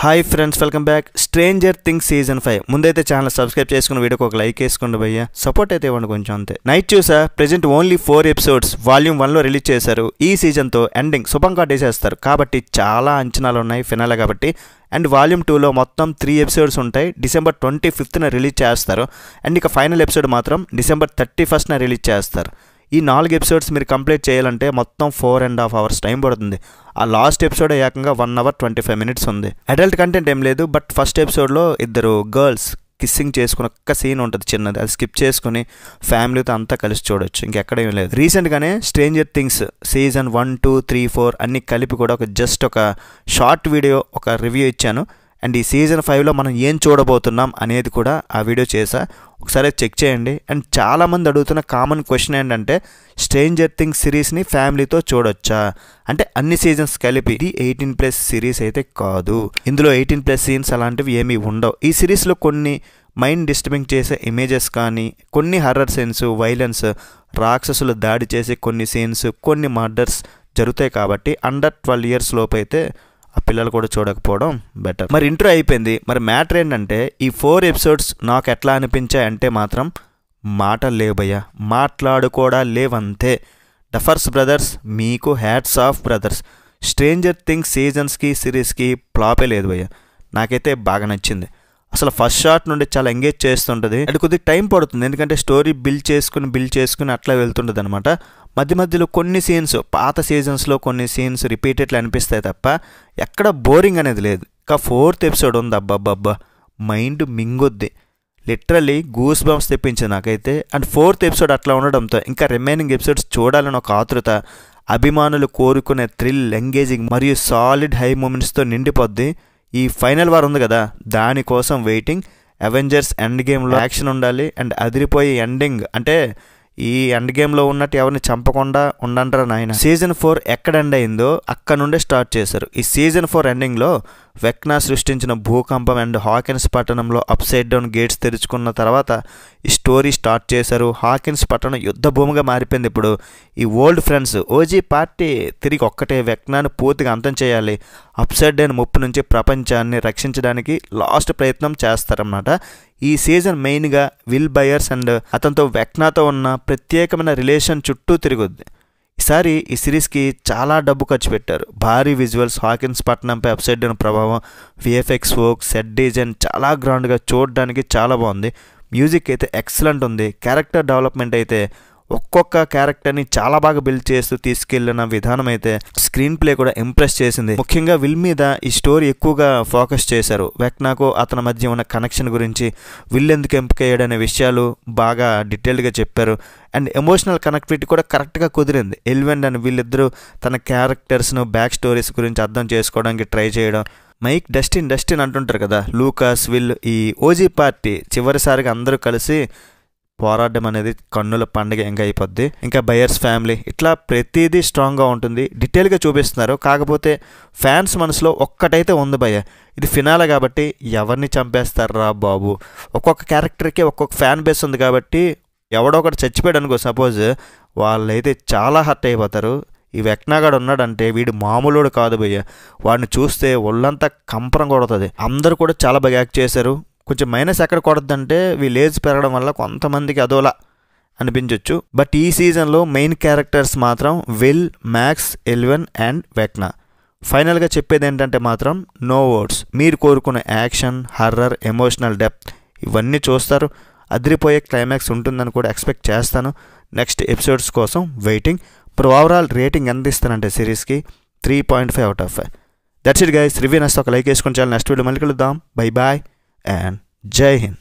Hi friends, welcome back. Stranger things season 5 ముందైతే channel subscribe చేసుకుని వీడియోకి ఒక లైక్ వేసుకోండి భయ్యా. సపోర్ట్ అయితే ఇవ్వండి కొంచెం అంతే. నైట్ చూసా ప్రెజెంట్ ఓన్లీ 4 ఎపిసోడ్స్ వాల్యూమ్ 1లో రిలీజ్ చేశారు. ఈ సీజన్తో ఎండింగ్ శుభం కాటేసేస్తారు కాబట్టి చాలా అంచనాలు ఉన్నాయి ఫినాలే కాబట్టి. అండ్ వాల్యూమ్ 2లో మొత్తం 3 ఎపిసోడ్స్ ఉంటాయి. డిసెంబర్ 25న రిలీజ్ చేస్తారు. అండ్ ఇక ఫైనల్ ఎపిసోడ్ మాత్రం డిసెంబర్ 31న రిలీజ్ చేస్తారు. ఈ 4 ఎపిసోడ్స్ మీరు కంప్లీట్ చేయాలంటే మొత్తం 4.5 hours టైం పడుతుంది. ఆ లాస్ట్ ఎపిసోడ్ ఏకంగా 1 hour 25 minutes ఉంది. అడల్ట్ కంటెంట్ ఏం లేదు, బట్ ఫస్ట్ ఎపిసోడ్లో ఇద్దరు గర్ల్స్ కిస్సింగ్ చేసుకుని ఒక్క సీన్ ఉంటుంది చిన్నది, అది స్కిప్ చేసుకుని ఫ్యామిలీతో అంతా కలిసి చూడొచ్చు, ఇంకెక్కడేం లేదు. రీసెంట్గానే స్ట్రేంజర్ థింగ్స్ సీజన్ 1, 2, 3, 4 అన్ని కలిపి కూడా జస్ట్ ఒక షార్ట్ వీడియో, ఒక రివ్యూ ఇచ్చాను. అండ్ ఈ సీజన్ 5లో మనం ఏం చూడబోతున్నాం అనేది కూడా ఆ వీడియో చేసా, ఒకసారి చెక్ చేయండి. అండ్ చాలామంది అడుగుతున్న కామన్ క్వశ్చన్ ఏంటంటే స్ట్రేంజర్ థింగ్స్ సిరీస్ని ఫ్యామిలీతో చూడొచ్చా అంటే, అన్ని సీజన్స్ కలిపి. ఇది 18+ సిరీస్ అయితే కాదు, ఇందులో 18+ సీన్స్ అలాంటివి ఏమీ ఉండవు. ఈ సిరీస్లో కొన్ని మైండ్ డిస్టర్బింగ్ చేసే ఇమేజెస్ కానీ, కొన్ని హర్రర్ సీన్స్, వైలెన్స్, రాక్షసులు దాడి చేసే కొన్ని సీన్స్, కొన్ని మర్డర్స్ జరుగుతాయి కాబట్టి అండర్ 12 years లోపు అయితే ఆ పిల్లలు కూడా చూడకపోవడం బెటర్. మరి ఇంట్రో అయిపోయింది. మరి మ్యాటర్ ఏంటంటే ఈ 4 ఎపిసోడ్స్ నాకు ఎట్లా అనిపించాయంటే మాత్రం మాటలు లేవు భయ్యా, మాట్లాడుకోడా లేవంతే. డఫర్స్ బ్రదర్స్, మీకు hats off brothers. Stranger Things సీజన్స్కి సిరీస్కి ఫ్లాపే లేదు భయ్యా, నాకైతే బాగా నచ్చింది. అసలు ఫస్ట్ షాట్ నుండి చాలా ఎంగేజ్ చేస్తుంటుంది. అది కొద్దిగా టైం పడుతుంది, ఎందుకంటే స్టోరీ బిల్డ్ చేసుకుని అట్లా వెళ్తుంటుంది అనమాట. మధ్య మధ్యలో కొన్ని సీన్స్, పాత సీజన్స్లో కొన్ని సీన్స్ రిపీటెడ్లు అనిపిస్తాయి తప్ప ఎక్కడ బోరింగ్ అనేది లేదు. ఇంకా 4th ఎపిసోడ్ ఉంది, అబ్బబ్బబ్బా మైండ్ మింగొద్ది, లిటరల్లీ గూస్ బంప్స్ తెప్పించింది నాకైతే. అండ్ 4th ఎపిసోడ్ అట్లా ఉండడంతో ఇంకా రిమైనింగ్ ఎపిసోడ్స్ చూడాలని ఒక ఆతృత, అభిమానులు కోరుకునే థ్రిల్, ఎంగేజింగ్ మరియు సాలిడ్ హై మూమెంట్స్తో నిండిపోద్ది. ఈ ఫైనల్ వార్ ఉంది కదా, దానికోసం వెయిటింగ్. అవెంజర్స్ ఎండ్ గేమ్లో యాక్షన్ ఉండాలి అండ్ అదిరిపోయే ఎండింగ్, అంటే ఈ ఎండ్ గేమ్లో ఉన్నట్టు ఎవరిని చంపకుండా ఉండంటారా నాయన. సీజన్ 4 ఎక్కడ ఎండ్ అయిందో అక్కడ నుండే స్టార్ట్ చేశారు. ఈ సీజన్ 4 ఎండింగ్లో వెక్నా సృష్టించిన భూకంపం అండ్ హాకిన్స్ పట్టణంలో అప్సైడ్ డౌన్ గేట్స్ తెరుచుకున్న తర్వాత ఈ స్టోరీ స్టార్ట్ చేశారు. హాకిన్స్ పట్టణం యుద్ధ భూమిగా మారిపోయింది. ఇప్పుడు ఈ ఓల్డ్ ఫ్రెండ్స్ ఓజీ పార్టీ తిరిగి ఒక్కటే వెక్నాను పూర్తిగా అంతం చేయాలి, అప్సైడ్ డౌన్ ముప్పు నుంచి ప్రపంచాన్ని రక్షించడానికి లాస్ట్ ప్రయత్నం చేస్తారన్నమాట. ఈ సీజన్ మెయిన్గా విల్ బయర్స్ అండ్ అతనితో వెక్నాతో ఉన్న ప్రత్యేకమైన రిలేషన్ చుట్టూ తిరుగుద్ది. ఈసారి ఈ సిరీస్కి చాలా డబ్బు ఖర్చు పెట్టారు. భారీ విజువల్స్, హాకిన్స్ పట్టణంపై అప్సైడ్ డౌన్ ప్రభావం, విఎఫ్ఎక్స్ వర్క్, సెట్ డిజైన్ చాలా గ్రాండ్గా చూడడానికి చాలా బాగుంది. మ్యూజిక్ అయితే ఎక్సలెంట్ ఉంది. క్యారెక్టర్ డెవలప్మెంట్ అయితే ఒక్కొక్క క్యారెక్టర్ని చాలా బాగా బిల్డ్ చేస్తూ తీసుకెళ్లిన విధానం అయితే స్క్రీన్ ప్లే కూడా ఇంప్రెస్ చేసింది. ముఖ్యంగా విల్ మీద ఈ స్టోరీ ఎక్కువగా ఫోకస్ చేశారు. వెక్నాకు అతని మధ్య ఉన్న కనెక్షన్ గురించి, విల్ ఎందుకు ఎంపికయ్యాడనే విషయాలు బాగా డీటెయిల్డ్గా చెప్పారు. అండ్ ఎమోషనల్ కనెక్టివిటీ కూడా కరెక్ట్గా కుదిరింది. ఎలివెంట్ అండ్ వీళ్ళిద్దరూ తన క్యారెక్టర్స్ను, బ్యాక్ స్టోరీస్ గురించి అర్థం చేసుకోవడానికి ట్రై చేయడం. మైక్ డస్టిన్ అంటుంటారు కదా, లూకాస్, విల్, ఈ ఓజీ పార్టీ చివరిసారిగా అందరూ కలిసి పోరాడడం అనేది కన్నుల పండుగ ఇంకా అయిపోద్ది. ఇంకా బయర్స్ ఫ్యామిలీ, ఇట్లా ప్రతిదీ స్ట్రాంగ్గా ఉంటుంది. డీటెయిల్గా చూపిస్తున్నారు. కాకపోతే ఫ్యాన్స్ మనసులో ఒక్కటైతే ఉంది భయ్య, ఇది ఫినాలే కాబట్టి ఎవరిని చంపేస్తారా బాబు. ఒక్కొక్క క్యారెక్టర్కి ఒక్కొక్క ఫ్యాన్ బేస్ ఉంది కాబట్టి ఎవడో ఒకటి చచ్చిపోయాడు అనుకో సపోజ్, వాళ్ళైతే చాలా హర్ట్ అయిపోతారు. ఈ వెక్నాగాడు ఉన్నాడంటే వీడు మామూలుడు కాదు భయ్య, వాడిని చూస్తే ఒళ్ళంతా కంపరం కొడుతుంది. అందరూ కూడా చాలా బాగా యాక్ట్ చేశారు. కొంచెం మైనస్ ఎక్కడ కొడద్దంటే వీళ్ళు ఏజ్ పెరగడం వల్ల కొంతమందికి అదోలా అనిపించవచ్చు. బట్ ఈ సీజన్లో మెయిన్ క్యారెక్టర్స్ మాత్రం విల్, మ్యాక్స్, ఎలివెన్ అండ్ వెక్నా. ఫైనల్గా చెప్పేది ఏంటంటే మాత్రం నో వర్డ్స్. మీరు కోరుకున్న యాక్షన్, హర్రర్, ఎమోషనల్ డెప్త్ ఇవన్నీ చూస్తారు. అదిరిపోయే క్లైమాక్స్ ఉంటుందని కూడా ఎక్స్పెక్ట్ చేస్తాను. నెక్స్ట్ ఎపిసోడ్స్ కోసం వెయిటింగ్. ఇప్పుడు ఓవరాల్ రేటింగ్ ఎంత ఇస్తానంటే సిరీస్కి 3.5 out of 5. That's it guys. Review నచ్చితే ఒక లైక్ వేసుకొని చాలా. నెక్స్ట్ వీడియో మళ్ళీ కలుద్దాం. Bye bye and Jai Hind.